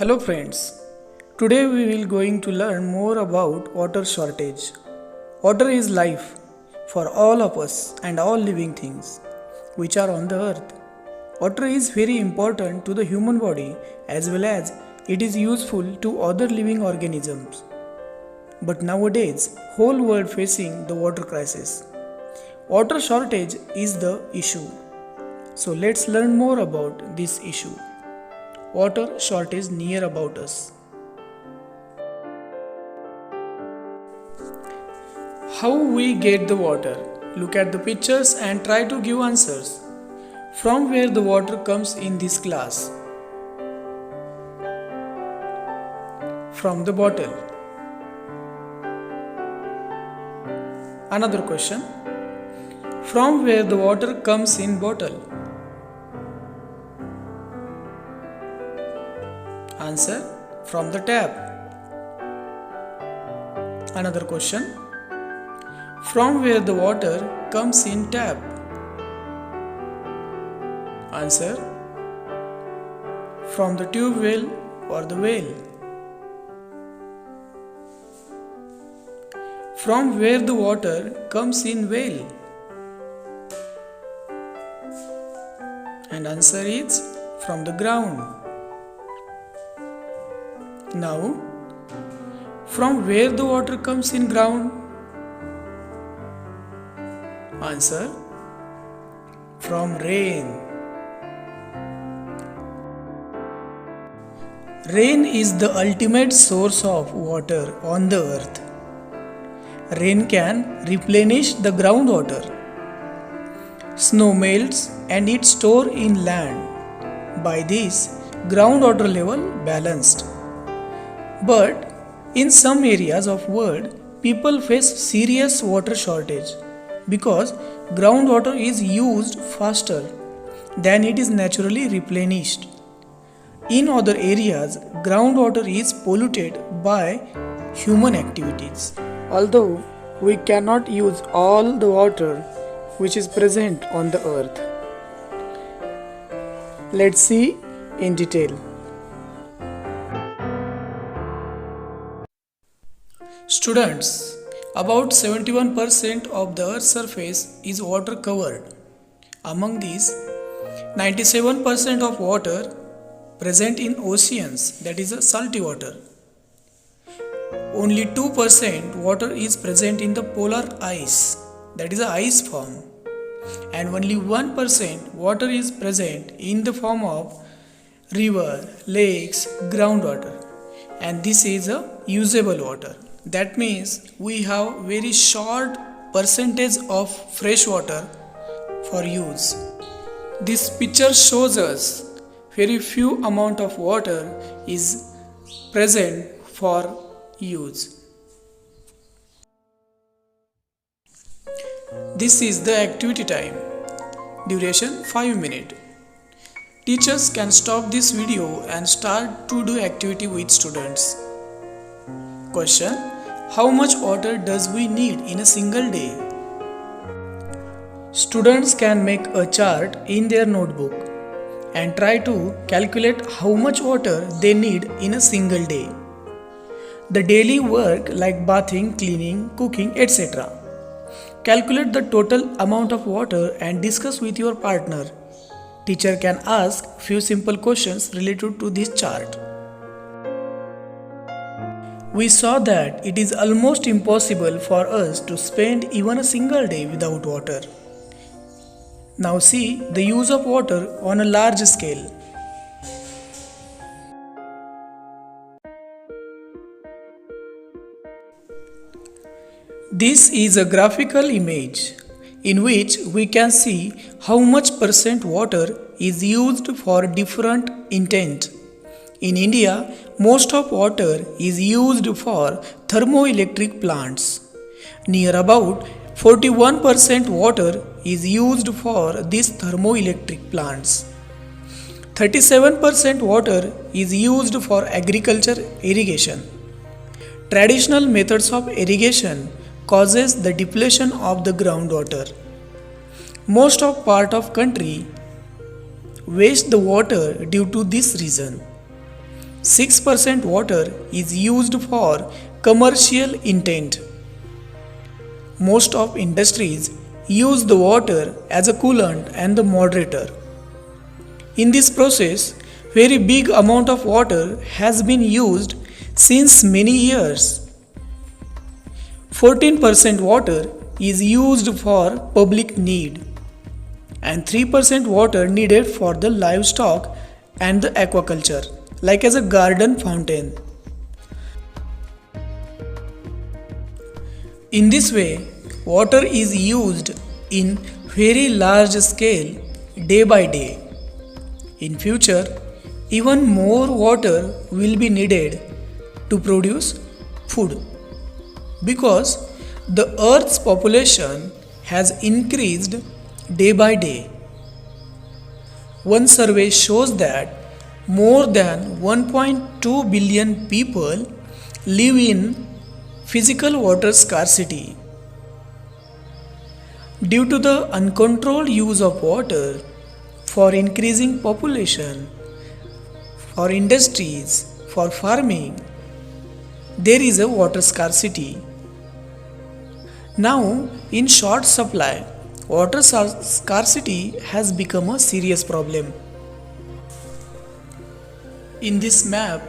Hello friends, today we will going to learn more about water shortage. Water is life for all of us and all living things which are on the earth. Water is very important to the human body as well as it is useful to other living organisms. But nowadays, whole world facing the water crisis. Water shortage is the issue. So let's learn more about this issue. Water shortage near about us. How we get the water? Look at the pictures and try to give answers. From where the water comes in this glass? From the bottle. Another question. From where the water comes in bottle? Answer, from the tap. Another question. From where the water comes in tap? Answer, from the tube well or the well. From where the water comes in well? And answer is from the ground. Now, from where the water comes in ground? Answer, from rain. Rain is the ultimate source of water on the earth. Rain can replenish the groundwater. Snow melts and it stored in land. By this, groundwater level balanced. But in some areas of world, people face serious water shortage because groundwater is used faster than it is naturally replenished. In other areas, groundwater is polluted by human activities. Although we cannot use all the water which is present on the earth. Let's see in detail. Students, about 71% of the earth's surface is water covered. Among these, 97% of water present in oceans, that is salty water. Only 2% water is present in the polar ice, that is ice form. And only 1% water is present in the form of river, lakes, groundwater. And this is a usable water. That means we have very short percentage of fresh water for use. This picture shows us very few amount of water is present for use. This is the activity time. Duration 5 minutes. Teachers can stop this video and start to do activity with students. Question: how much water does we need in a single day? Students can make a chart in their notebook and try to calculate how much water they need in a single day. The daily work like bathing, cleaning, cooking, etc. Calculate the total amount of water and discuss with your partner. Teacher can ask few simple questions related to this chart. We saw that it is almost impossible for us to spend even a single day without water. Now see the use of water on a large scale. This is a graphical image in which we can see how much percent water is used for different intent. In India, most of water is used for thermoelectric plants. Near about 41% water is used for these thermoelectric plants. 37% water is used for agriculture irrigation. Traditional methods of irrigation causes the depletion of the groundwater. Most of part of country waste the water due to this reason. 6% water is used for commercial intent. Most of industries use the water as a coolant and the moderator. In this process, very big amount of water has been used since many years. 14% water is used for public need and 3% water needed for the livestock and the aquaculture, like as a garden fountain. In this way, water is used in very large scale day by day. In future, even more water will be needed to produce food because the earth's population has increased day by day. One survey shows that more than 1.2 billion people live in physical water scarcity. Due to the uncontrolled use of water for increasing population, for industries, for farming, there is a water scarcity. Now, in short supply, water scarcity has become a serious problem. In this map,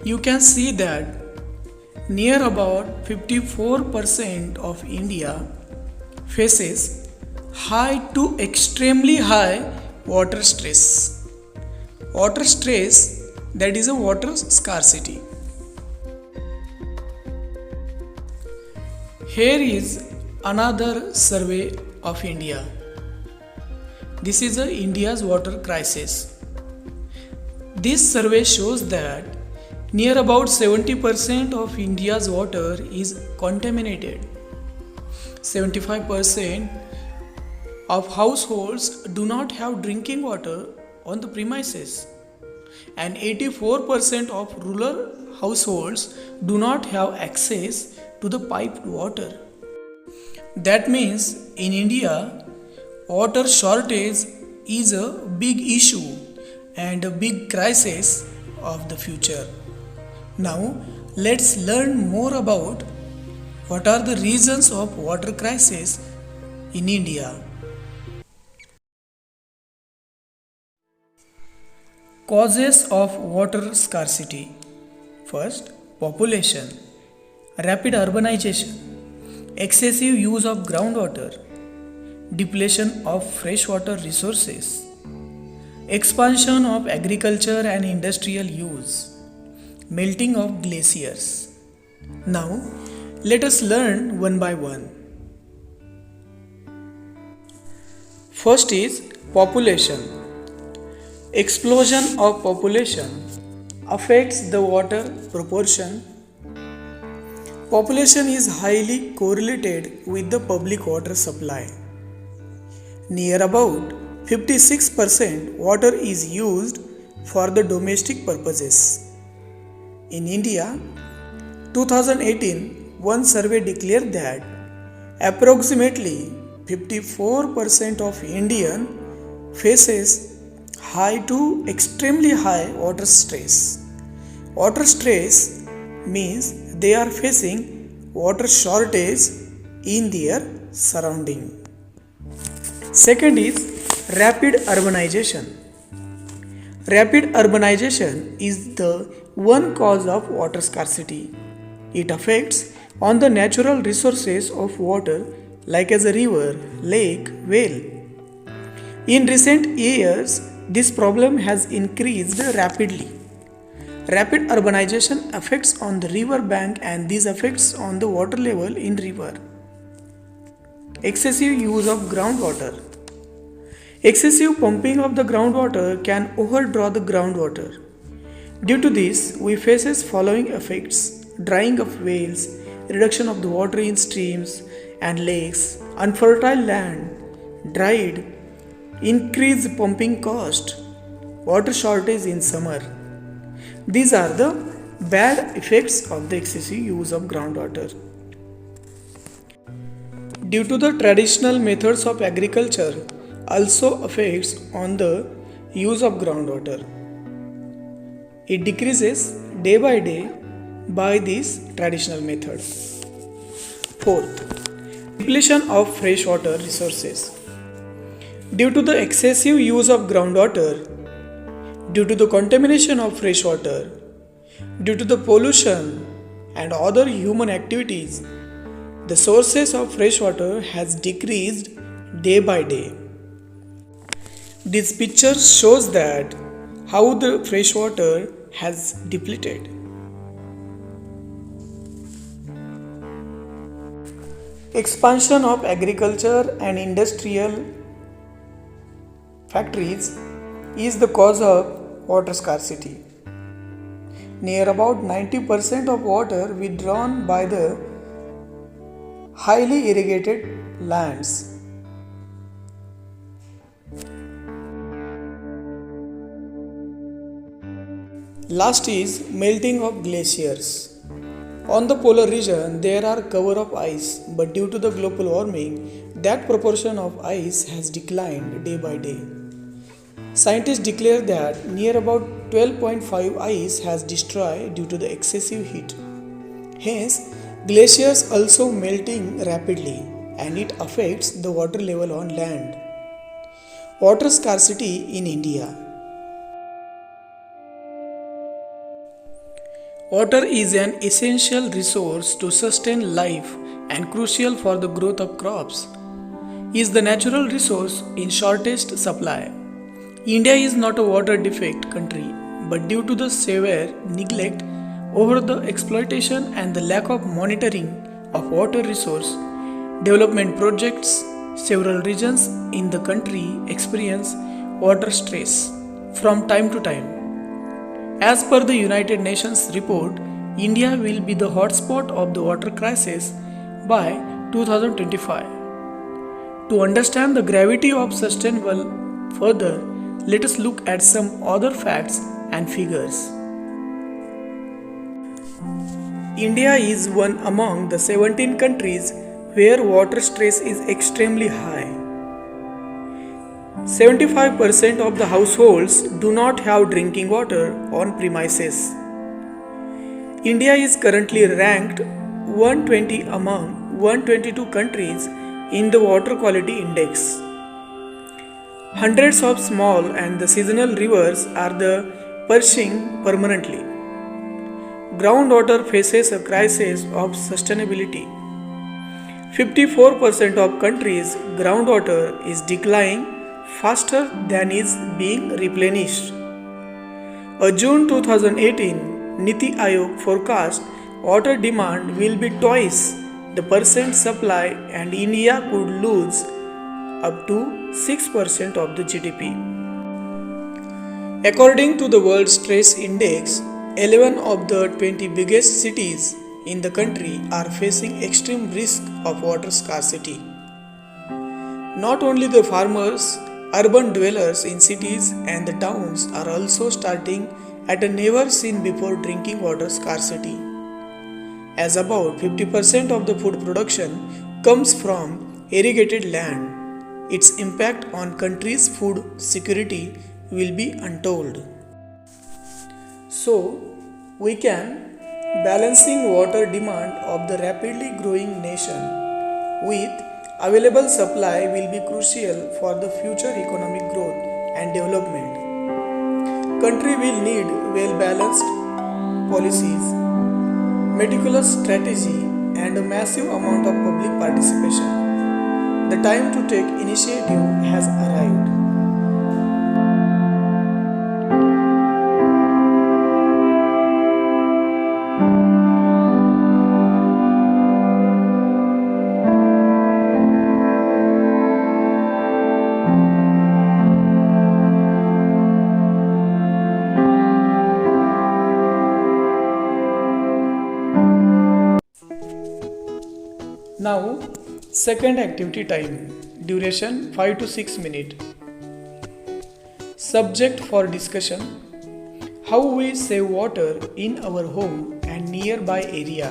you can see that near about 54% of India faces high to extremely high water stress. Water stress, that is a water scarcity. Here is another survey of India. This is India's water crisis. This survey shows that near about 70% of India's water is contaminated. 75% of households do not have drinking water on the premises, and 84% of rural households do not have access to the piped water. That means in India, water shortage is a big issue and a big crisis of the future. Now, let's learn more about what are the reasons of water crisis in India. Causes of water scarcity. First, population, rapid urbanization, excessive use of groundwater, depletion of freshwater resources, expansion of agriculture and industrial use, melting of glaciers. Now, let us learn one by one. First is population. Explosion of population affects the water proportion. Population is highly correlated with the public water supply. Near about 56% water is used for the domestic purposes. In India, 2018, one survey declared that approximately 54% of Indian faces high to extremely high water stress. Water stress means they are facing water shortage in their surrounding. Second is rapid urbanization. Rapid urbanization is the one cause of water scarcity. It affects on the natural resources of water like as a river, lake, well. In recent years, this problem has increased rapidly. Rapid urbanization affects on the river bank and these affects on the water level in river. Excessive use of groundwater. Excessive pumping of the groundwater can overdraw the groundwater. Due to this, we faces following effects: drying of wells, reduction of the water in streams and lakes, unfertile land, dried, increased pumping cost, water shortage in summer. These are the bad effects of the excessive use of groundwater. Due to the traditional methods of agriculture also affects on the use of groundwater. It decreases day by day by this traditional method. Fourth, depletion of freshwater resources. Due to the excessive use of groundwater, due to the contamination of freshwater, due to the pollution and other human activities, the sources of freshwater has decreased day by day. This picture shows that how the freshwater has depleted. Expansion of agriculture and industrial factories is the cause of water scarcity. Near about 90% of water withdrawn by the highly irrigated lands. Last is melting of glaciers. On the polar region, there are cover of ice, but due to the global warming, that proportion of ice has declined day by day. Scientists declare that near about 12.5 ice has destroyed due to the excessive heat. Hence, glaciers also melting rapidly and it affects the water level on land. Water scarcity in India. Water is an essential resource to sustain life and crucial for the growth of crops. It is the natural resource in shortest supply. India is not a water defect country, but due to the severe neglect over the exploitation and the lack of monitoring of water resource development projects, several regions in the country experience water stress from time to time. As per the United Nations report, India will be the hotspot of the water crisis by 2025. To understand the gravity of sustainable further, let us look at some other facts and figures. India is one among the 17 countries where water stress is extremely high. 75% of the households do not have drinking water on premises. India is currently ranked 120 among 122 countries in the Water Quality Index. Hundreds of small and the seasonal rivers are perishing permanently. Groundwater faces a crisis of sustainability. 54% of countries' groundwater is declining faster than is being replenished. A June 2018 Niti Aayog forecast water demand will be twice the percent supply and India could lose up to 6% of the GDP. According to the World Stress Index, 11 of the 20 biggest cities in the country are facing extreme risk of water scarcity. Not only the farmers, urban dwellers in cities and the towns are also starting at a never seen before drinking water scarcity, as about 50% of the food production comes from irrigated land. Its impact on country's food security will be untold. So, we can balancing water demand of the rapidly growing nation with available supply will be crucial for the future economic growth and development. Country will need well-balanced policies, meticulous strategy and a massive amount of public participation. The time to take initiative has arrived. Now, second activity time, duration 5 to 6 minutes. Subject for discussion: how we save water in our home and nearby area.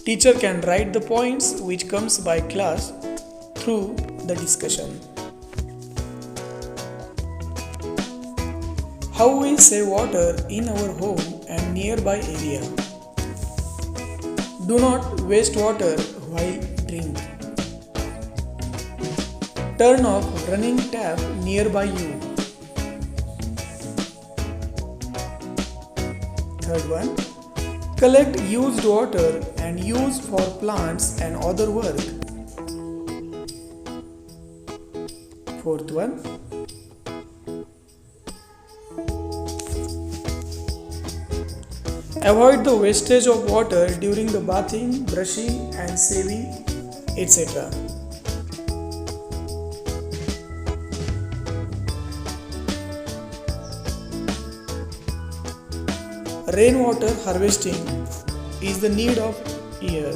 Teacher can write the points which comes by class through the discussion. How we save water in our home and nearby area. Do not waste water while drink. Turn off running tap nearby you. Third one, collect used water and use for plants and other work. Fourth one, avoid the wastage of water during the bathing, brushing and shaving, etc. Rainwater harvesting is the need of year.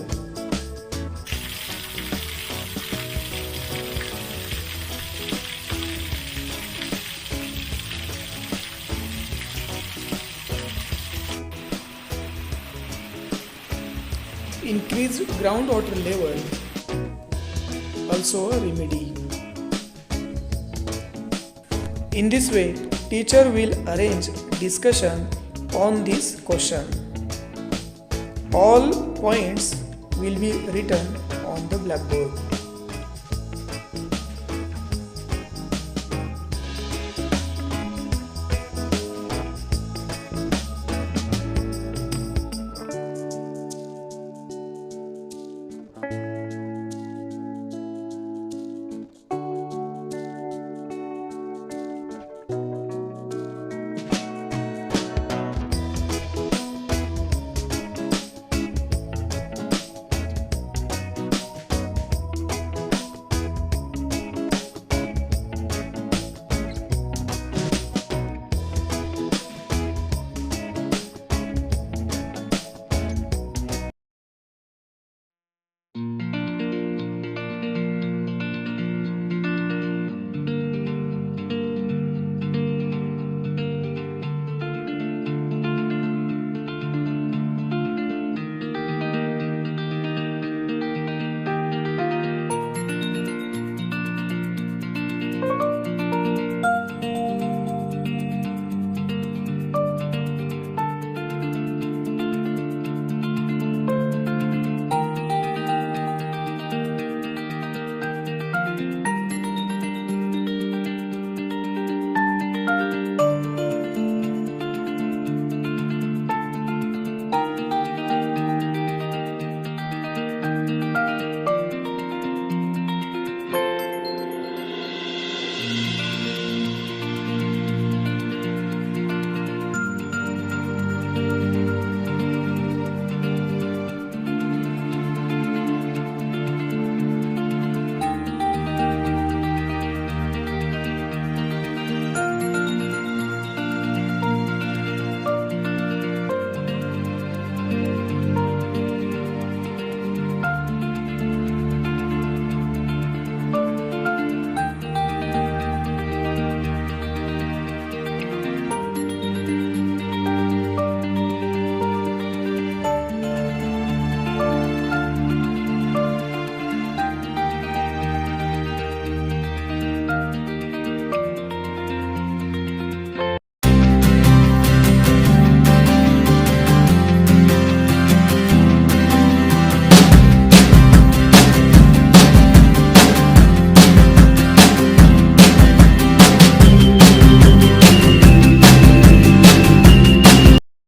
Increased groundwater level, also a remedy. In this way, teacher will arrange discussion on this question. All points will be written on the blackboard.